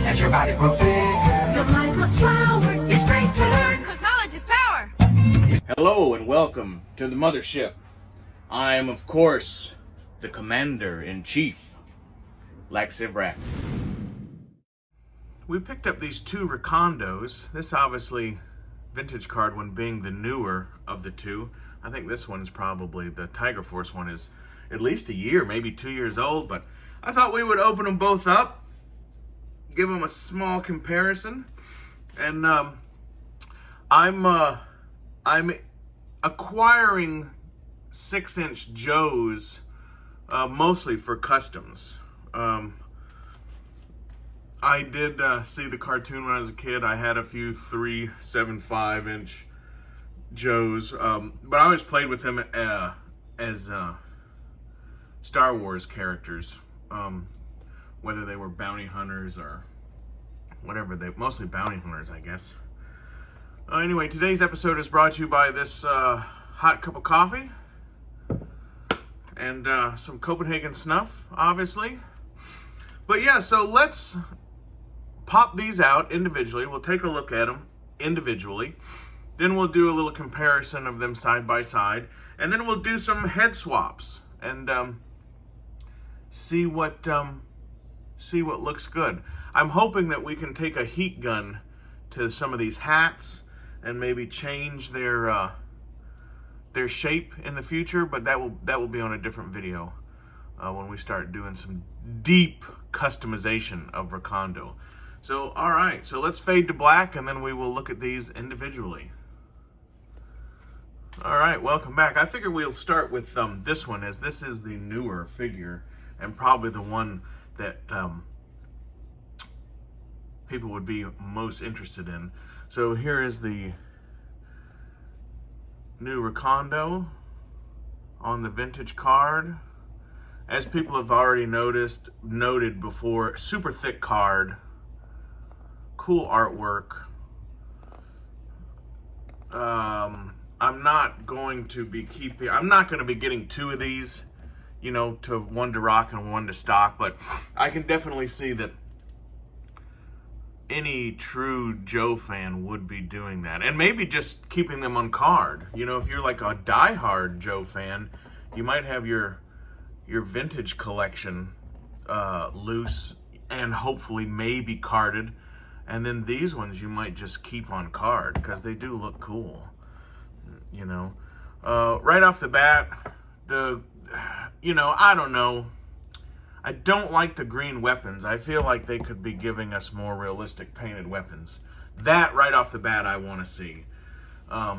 as your body grows bigger. Your mind must flower, it's great to learn, cause knowledge is power. Hello and welcome to the mothership. I am, of course, the Commander-in-Chief, Lex Ivrak. We picked up these two Recondos. This obviously, vintage card one being the newer of the two. I think this one's probably, the Tiger Force one is at least a year, maybe 2 years old, but I thought we would open them both up, give them a small comparison, and I'm acquiring 6-inch JOEs mostly for customs. I did see the cartoon when I was a kid. I had a few 3.75-inch JOEs, but I always played with them as Star Wars characters, whether they were bounty hunters or whatever. Mostly bounty hunters, I guess. Anyway, today's episode is brought to you by this hot cup of coffee and some Copenhagen snuff, obviously. But yeah, so let's pop these out individually. We'll take a look at them individually. Then we'll do a little comparison of them side by side. And then we'll do some head swaps and see what looks good. I'm hoping that we can take a heat gun to some of these hats and maybe change their shape in the future, but that will be on a different video when we start doing some deep customization of Recondo. So, all right, so let's fade to black, and then we will look at these individually. All right, welcome back. I figure we'll start with this one, as this is the newer figure and probably the one that people would be most interested in. So here is the new Recondo on the vintage card. As people have already noted before, super thick card, cool artwork. I'm not going to be getting two of these, you know, to one to rock and one to stock, but I can definitely see that any true Joe fan would be doing that, and maybe just keeping them on card. You know, if you're like a diehard Joe fan, you might have your vintage collection loose and hopefully maybe carded, and then these ones you might just keep on card because they do look cool. You know, right off the bat, I don't know. I don't like the green weapons. I feel like they could be giving us more realistic painted weapons. That right off the bat I want to see. The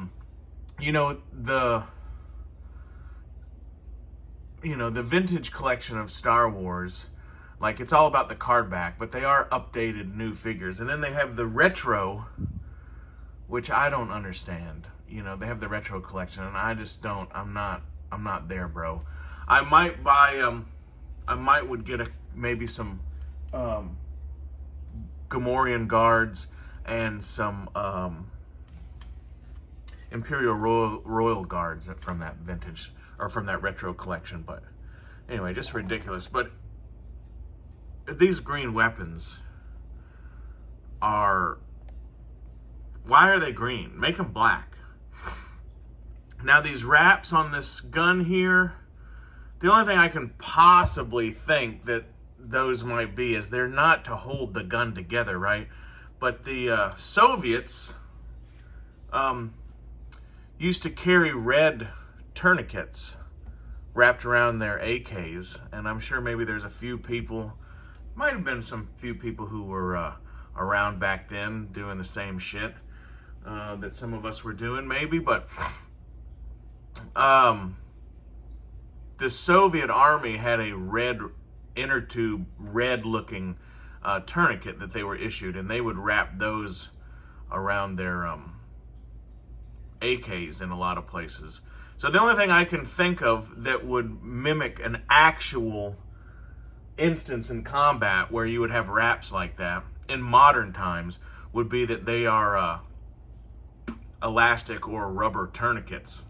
vintage collection of Star Wars, like, it's all about the card back, but they are updated new figures. And then they have the retro, which I don't understand. You know, they have the retro collection, and I just don't. I'm not there, bro. I might buy would get maybe some Gamorrean guards and some Imperial Royal guards from that vintage or from that retro collection. But anyway, just ridiculous. But these green weapons why are they green? Make them black. Now these wraps on this gun here, the only thing I can possibly think that those might be is they're not to hold the gun together, right? But the Soviets used to carry red tourniquets wrapped around their AKs, and I'm sure maybe there's a few people, might have been some few people who were around back then doing the same shit that some of us were doing, maybe, but the Soviet army had a red inner tube, red-looking tourniquet that they were issued, and they would wrap those around their AKs in a lot of places. So the only thing I can think of that would mimic an actual instance in combat where you would have wraps like that in modern times would be that they are elastic or rubber tourniquets.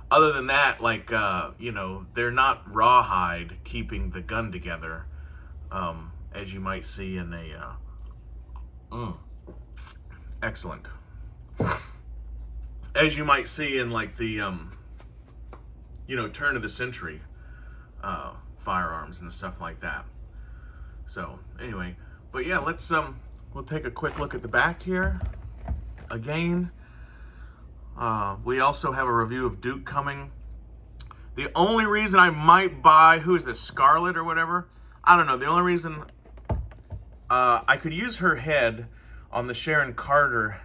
Other than that, like, they're not rawhide keeping the gun together. as you might see in a excellent, as you might see in like the turn of the century firearms and stuff like that. So anyway, but yeah, let's we'll take a quick look at the back here again. We also have a review of Duke coming. The only reason I might buy, who is this, Scarlet or whatever? I don't know. The only reason I could use her head on the Sharon Carter,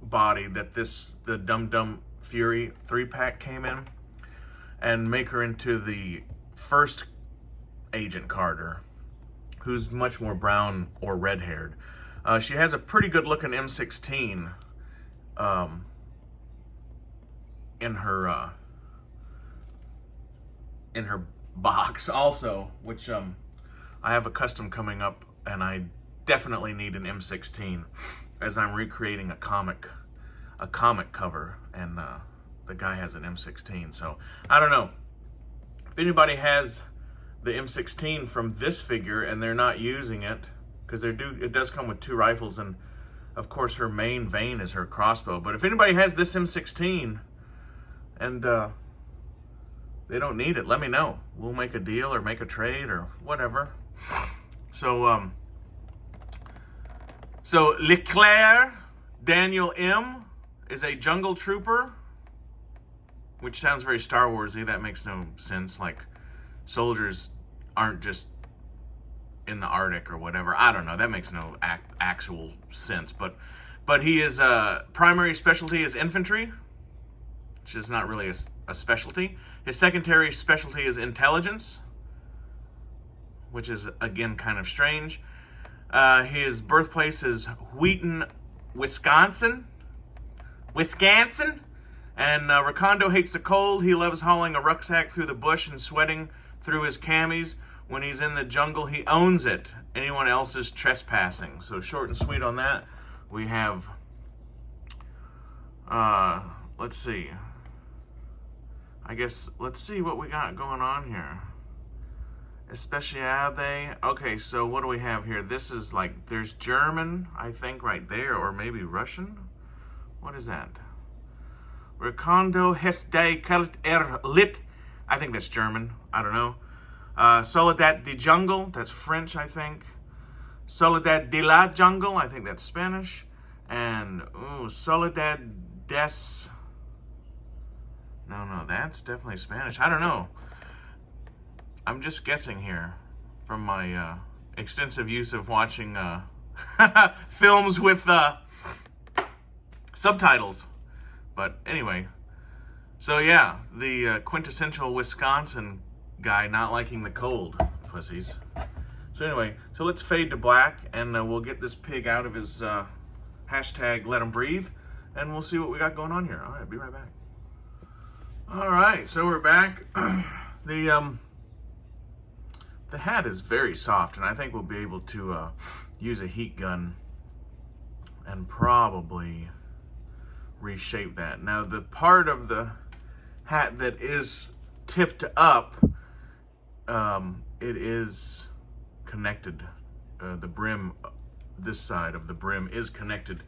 body that the Dum Dum Fury 3-pack came in, and make her into the first Agent Carter, who's much more brown or red-haired. She has a pretty good-looking M16 in her box also, which I have a custom coming up, and I definitely need an M16 as I'm recreating a comic cover, and the guy has an M16. So I don't know if anybody has the M16 from this figure and they're not using it, because it does come with 2 rifles, and of course her main vein is her crossbow. But if anybody has this M16 and they don't need it, let me know. We'll make a deal or make a trade or whatever. So Leclerc Daniel M is a jungle trooper, which sounds very Star Warsy. That makes no sense. Like, soldiers aren't just in the Arctic or whatever. I don't know. That makes no actual sense. But he is primary specialty is infantry, which is not really a specialty. His secondary specialty is intelligence, which is again kind of strange. His birthplace is Wheaton, Wisconsin. And Recondo hates the cold. He loves hauling a rucksack through the bush and sweating through his camis. When he's in the jungle, he owns it. Anyone else is trespassing. So short and sweet on that. We have, let's see. I guess, let's see what we got going on here. Especiade. Okay, so what do we have here? This is like, there's German, I think, right there, or maybe Russian. What is that? Recondo Head Kalt Lit. I think that's German. I don't know. Soledad de Jungle. That's French, I think. Soledad de la Jungle. I think that's Spanish. And Soledad des. No, that's definitely Spanish. I don't know. I'm just guessing here from my extensive use of watching films with subtitles. But anyway, so yeah, the quintessential Wisconsin guy not liking the cold, pussies. So anyway, so let's fade to black, and we'll get this pig out of his hashtag let him breathe, and we'll see what we got going on here. All right, be right back. All right, so we're back. The hat is very soft, and I think we'll be able to use a heat gun and probably reshape that. Now, the part of the hat that is tipped up, it is connected. The brim, this side of the brim is connected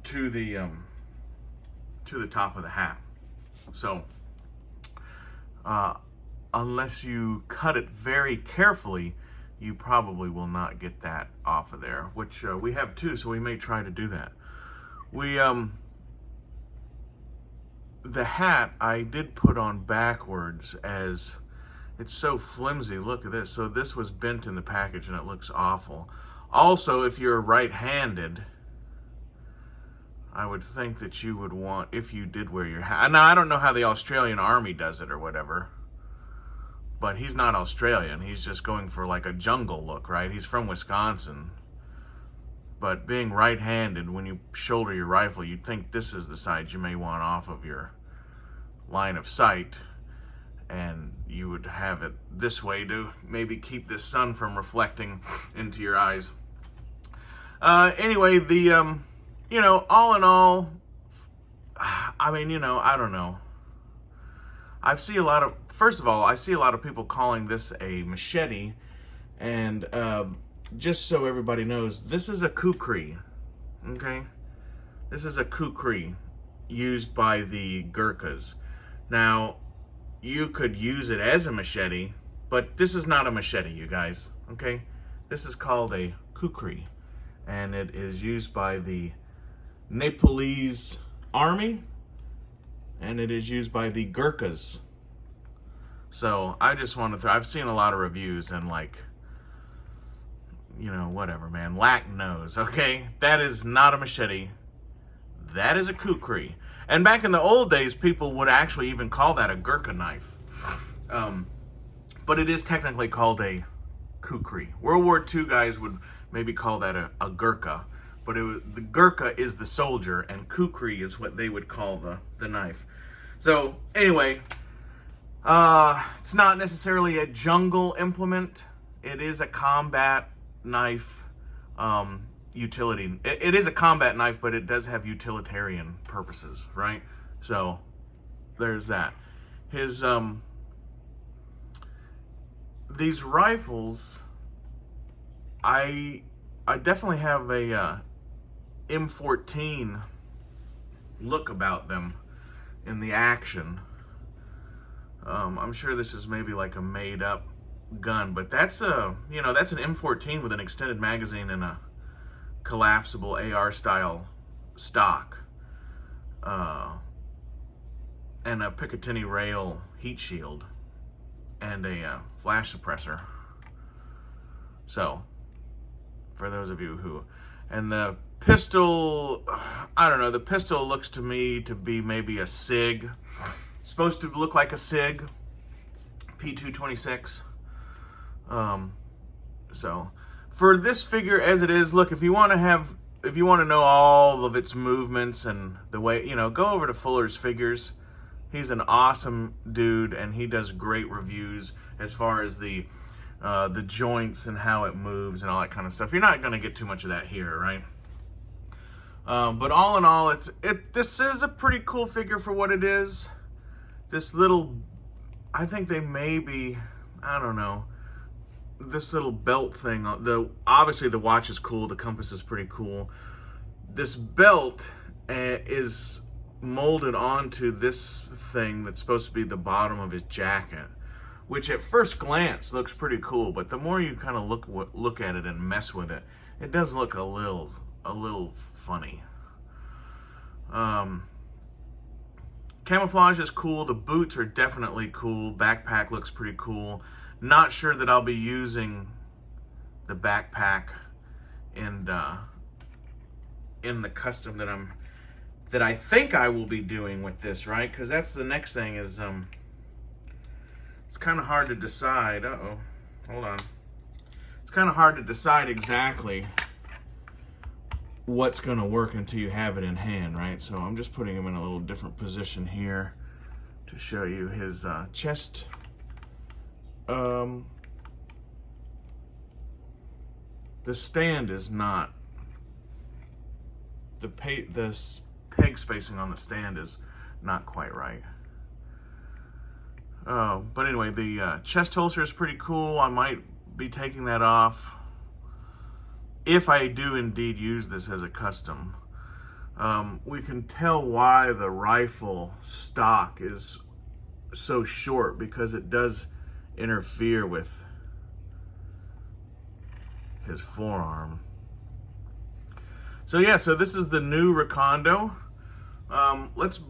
to the top of the hat. So, unless you cut it very carefully, you probably will not get that off of there, which we have too, so we may try to do that. The hat I did put on backwards, as it's so flimsy. Look at this. So this was bent in the package and it looks awful. Also, if you're right-handed, I would think that you would want, if you did wear your hat. Now, I don't know how the Australian Army does it or whatever, but he's not Australian. He's just going for like a jungle look, right? He's from Wisconsin. But being right-handed, when you shoulder your rifle, you'd think this is the side you may want off of your line of sight, and you would have it this way to maybe keep the sun from reflecting into your eyes. Anyway, the, all in all, I mean, I don't know. first of all, I see a lot of people calling this a machete, and just so everybody knows, this is a kukri, okay? This is a kukri used by the Gurkhas. Now, you could use it as a machete, but this is not a machete, you guys, okay? This is called a kukri, and it is used by the Nepalese army, and it is used by the Gurkhas. So I just want to I've seen a lot of reviews, and like, you know, whatever, man. Lack knows, okay? That is not a machete. That is a kukri. And back in the old days, people would actually even call that a Gurkha knife. But it is technically called a kukri. World War II guys would maybe call that a Gurkha. But the Gurkha is the soldier, and kukri is what they would call the knife. So, anyway, it's not necessarily a jungle implement. It is a combat knife utility. It is a combat knife, but it does have utilitarian purposes, right? So there's that. His these rifles, I definitely have a M14 look about them in the action. I'm sure this is maybe like a made up gun, but that's that's an M14 with an extended magazine and a collapsible AR style stock, and a Picatinny rail heat shield, and a flash suppressor. So, for those of you who, and the pistol, I don't know, the pistol looks to me to be maybe a SIG. It's supposed to look like a SIG, P226. So for this figure as it is, look, if you want to know all of its movements and the way, go over to Fuller's Figures. He's an awesome dude, and he does great reviews as far as the joints and how it moves and all that kind of stuff. You're not going to get too much of that here, right? But all in all, this is a pretty cool figure for what it is. This little, I think they maybe, I don't know, this little belt thing, obviously the watch is cool, the compass is pretty cool. This belt is molded onto this thing that's supposed to be the bottom of his jacket, which at first glance looks pretty cool, but the more you kind of look at it and mess with it, it does look a little funny. Camouflage is cool. The boots are definitely cool. Backpack looks pretty cool. Not sure that I'll be using the backpack in the custom that I think I will be doing with this, right? Because that's the next thing is it's kind of hard to decide. Hold on. It's kind of hard to decide exactly what's going to work until you have it in hand, right? So I'm just putting him in a little different position here to show you his chest. The stand is not, the peg spacing on the stand is not quite right. But anyway, the chest holster is pretty cool. I might be taking that off if I do indeed use this as a custom. We can tell why the rifle stock is so short, because it does interfere with his forearm. So yeah, so this is the new Recondo. Let's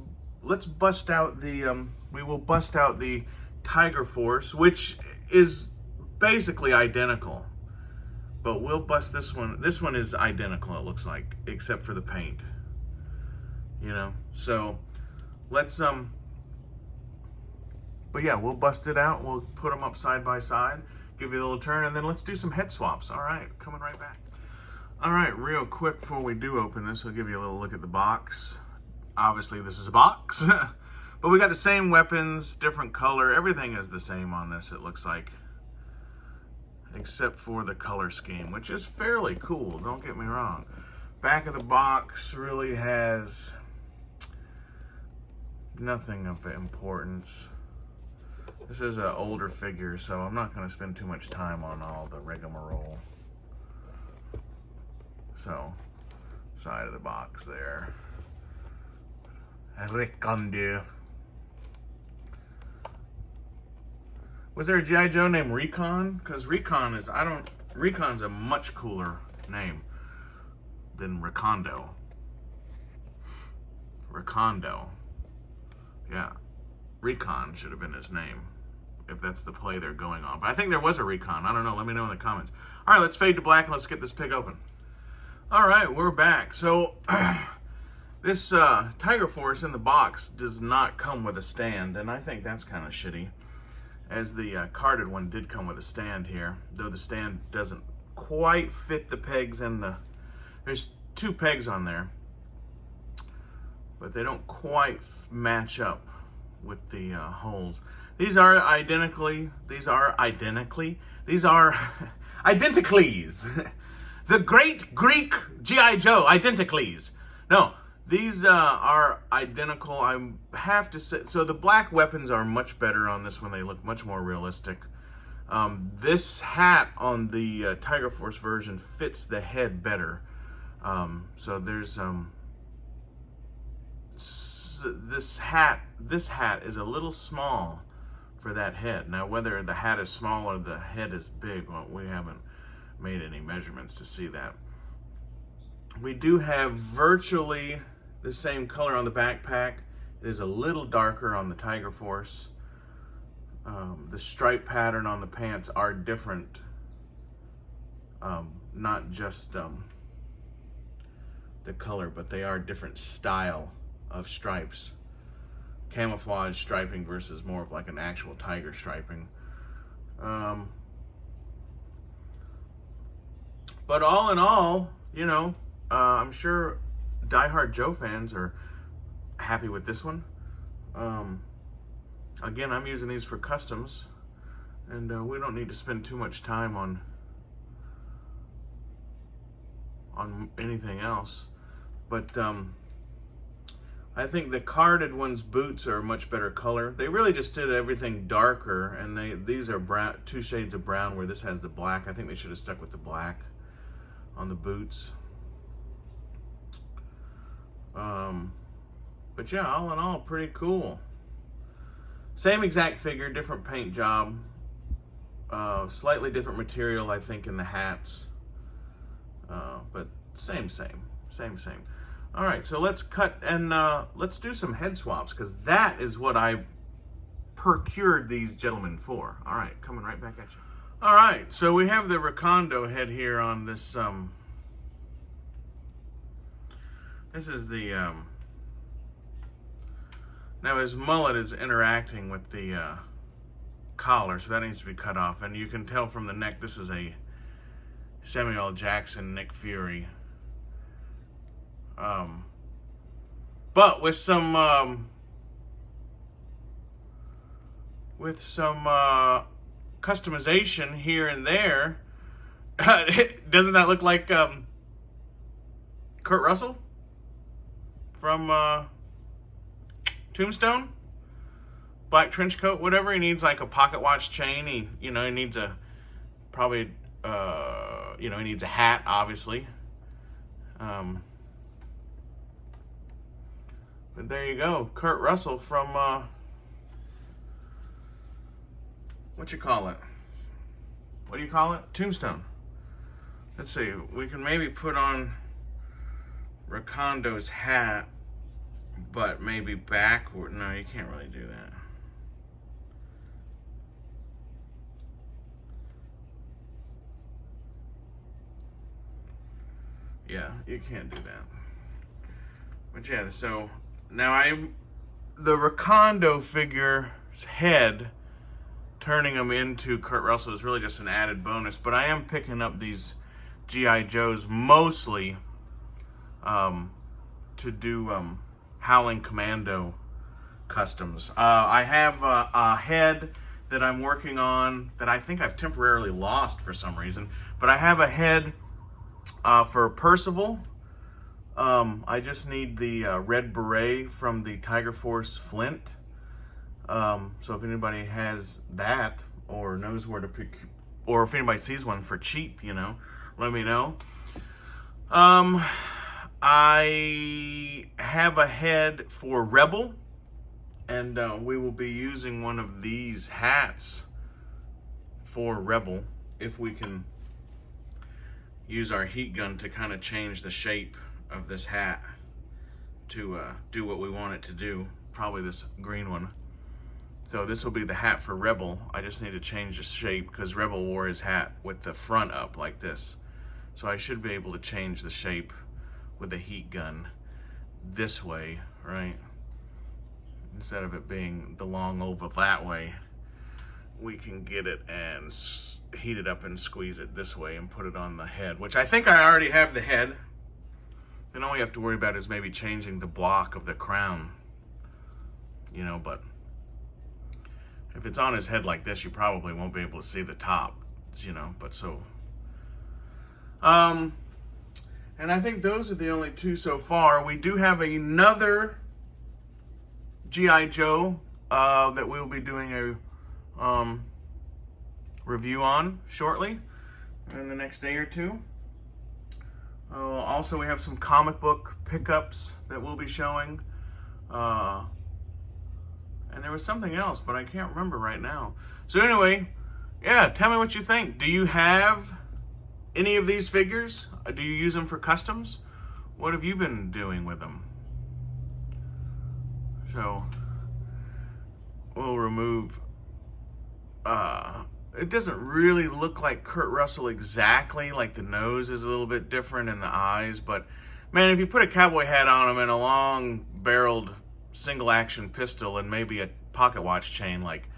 bust out the we will bust out the Tiger Force, which is basically identical, but we'll bust this one. This one is identical, it looks like, except for the paint, so let's but yeah, we'll bust it out. We'll put them up side by side, give you a little turn, and then let's do some head swaps. All right, coming right back. All right, real quick before we do open this, we'll give you a little look at the box. Obviously, this is a box, but we got the same weapons, different color. Everything is the same on this, it looks like, except for the color scheme, which is fairly cool, don't get me wrong. Back of the box really has nothing of importance. This is an older figure, so I'm not going to spend too much time on all the rigmarole. So, side of the box there. Recondo. Was there a G.I. Joe named Recon? Because Recon is, Recon's a much cooler name than Recondo. Recondo. Yeah. Recon should have been his name, if that's the play they're going on. But I think there was a Recon. I don't know. Let me know in the comments. All right, let's fade to black and let's get this pig open. All right, we're back. So, this Tiger Force in the box does not come with a stand, and I think that's kind of shitty, as the carded one did come with a stand here, though the stand doesn't quite fit the pegs in the... There's 2 pegs on there, but they don't quite match up with the holes. These are identically, identicles. The great Greek G.I. Joe identicles. No, these are identical. I have to say, so the black weapons are much better on this one. They look much more realistic. This hat on the Tiger Force version fits the head better. So there's this hat is a little small for that head. Now, whether the hat is small or the head is big, well, we haven't made any measurements to see that. We do have virtually the same color on the backpack. It is a little darker on the Tiger Force. The stripe pattern on the pants are different. Not just the color, but they are different style of stripes. Camouflage striping versus more of like an actual tiger striping. But all in all, you know, I'm sure diehard Joe fans are happy with this one. Again, I'm using these for customs, and we don't need to spend too much time on anything else. But I think the carded one's boots are a much better color. They really just did everything darker, and these are brown, 2 shades of brown, where this has the black. I think they should have stuck with the black on the boots. But yeah, all in all, pretty cool. Same exact figure, different paint job. Slightly different material, I think, in the hats. But same. All right, so let's cut and let's do some head swaps, because that is what I procured these gentlemen for. All right, coming right back at you. All right, so we have the Recondo head here on this. This is the. Now his mullet is interacting with the collar, so that needs to be cut off. And you can tell from the neck, this is a Samuel Jackson, Nick Fury. But with some customization here and there, doesn't that look like Kurt Russell from Tombstone? Black trench coat, whatever. He needs like a pocket watch chain. He needs a probably he needs a hat, obviously. But there you go, Kurt Russell from, what do you call it? Tombstone. Let's see, we can maybe put on Recondo's hat, but maybe backward. No, you can't really do that. Yeah, you can't do that. But yeah, so now the Recondo figure's head, turning him into Kurt Russell is really just an added bonus. But I am picking up these G.I. Joes mostly to do Howling Commando customs. I have a head that I'm working on that I think I've temporarily lost for some reason. But I have a head for Percival. I just need the red beret from the Tiger Force Flint. So if anybody has that or knows where to pick, or if anybody sees one for cheap, you know, let me know. I have a head for Rebel, and we will be using one of these hats for Rebel if we can use our heat gun to kind of change the shape of this hat to do what we want it to do. Probably this green one. So this will be the hat for Rebel. I just need to change the shape because Rebel wore his hat with the front up like this. So I should be able to change the shape with the heat gun this way, right? Instead of it being the long oval that way, we can get it and heat it up and squeeze it this way and put it on the head, which I think I already have the head. Then all we have to worry about is maybe changing the block of the crown, you know, but if it's on his head like this, you probably won't be able to see the top, you know, but so. And I think those are the only two so far. We do have another G.I. Joe that we'll be doing a review on shortly in the next day or two. Also, we have some comic book pickups that we'll be showing. And there was something else, but I can't remember right now. So anyway, yeah, tell me what you think. Do you have any of these figures? Do you use them for customs? What have you been doing with them? So we'll remove, it doesn't really look like Kurt Russell exactly, like the nose is a little bit different and the eyes, but man, if you put a cowboy hat on him and a long barreled single action pistol and maybe a pocket watch chain, like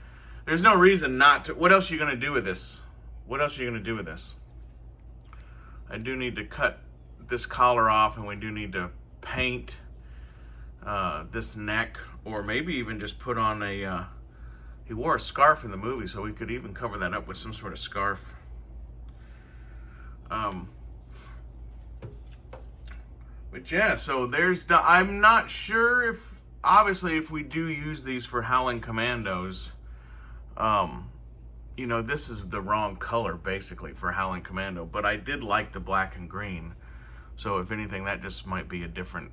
there's no reason not to. What else are you going to do with this? What else are you going to do with this? I do need to cut this collar off, and we do need to paint this neck, or maybe even just put on a, he wore a scarf in the movie, so we could even cover that up with some sort of scarf. But yeah, so there's, I'm not sure if, obviously if we do use these for Howling Commandos, you know, this is the wrong color basically for Howling Commando, but I did like the black and green. So if anything, that just might be a different,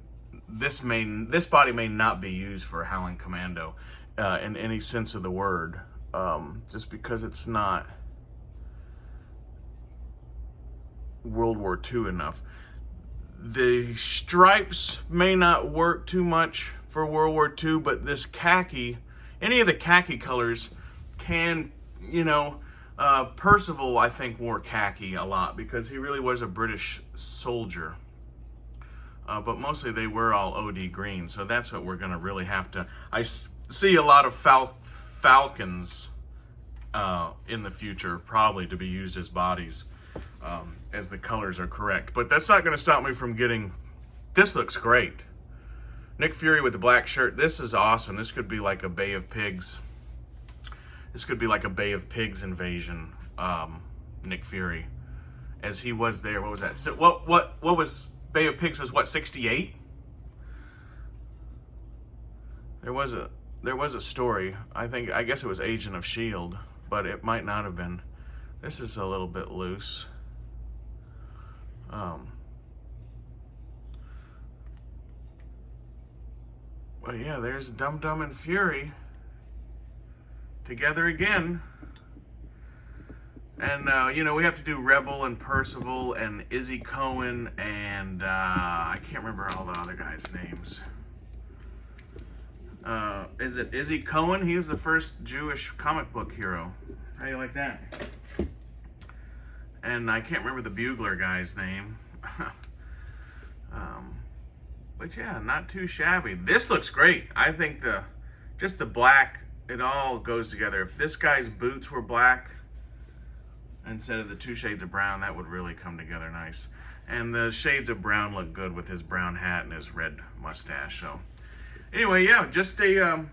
this body may not be used for Howling Commando in any sense of the word, just because it's not World War II enough. The stripes may not work too much for World War II, but this khaki, any of the khaki colors can, you know, Percival, I think, wore khaki a lot because he really was a British soldier. But mostly they were all OD green, so that's what we're going to really have to. I see a lot of falcons in the future, probably to be used as bodies, as the colors are correct. But that's not going to stop me from getting. This looks great. Nick Fury with the black shirt. This is awesome. This could be like a Bay of Pigs. This could be like a Bay of Pigs invasion, Nick Fury, as he was there. What was that? So what was Bay of Pigs? Was what, 68? There was a story. I guess it was Agent of S.H.I.E.L.D., but it might not have been. This is a little bit loose. Well, yeah, there's Dum Dum and Fury together again. And, you know, we have to do Rebel and Percival and Izzy Cohen and, I can't remember all the other guys' names. Is it Izzy Cohen? He was the first Jewish comic book hero. How do you like that? And I can't remember the Bugler guy's name. But yeah, not too shabby. This looks great. I think just the black, it all goes together. If this guy's boots were black instead of the two shades of brown, that would really come together nice. And the shades of brown look good with his brown hat and his red mustache. So anyway, yeah, just a,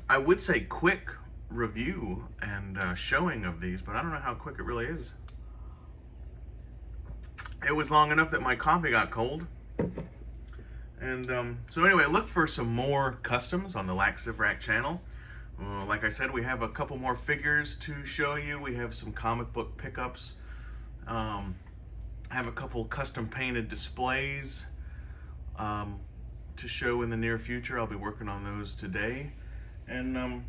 I would say quick review and showing of these, but I don't know how quick it really is. It was long enough that my coffee got cold, And so anyway, look for some more customs on the Laxivrak channel. Like I said, we have a couple more figures to show you. We have some comic book pickups. I have a couple custom painted displays to show in the near future. I'll be working on those today. And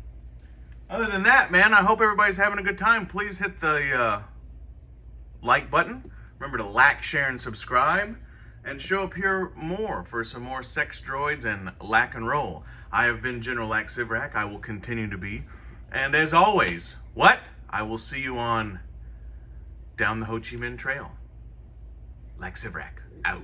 other than that, man, I hope everybody's having a good time. Please hit the like button. Remember to like, share, and subscribe. And show up here more for some more sex droids and lack and roll. I have been General Laxivrak. I will continue to be. And as always, what? I will see you on down the Ho Chi Minh Trail. Laxivrak out.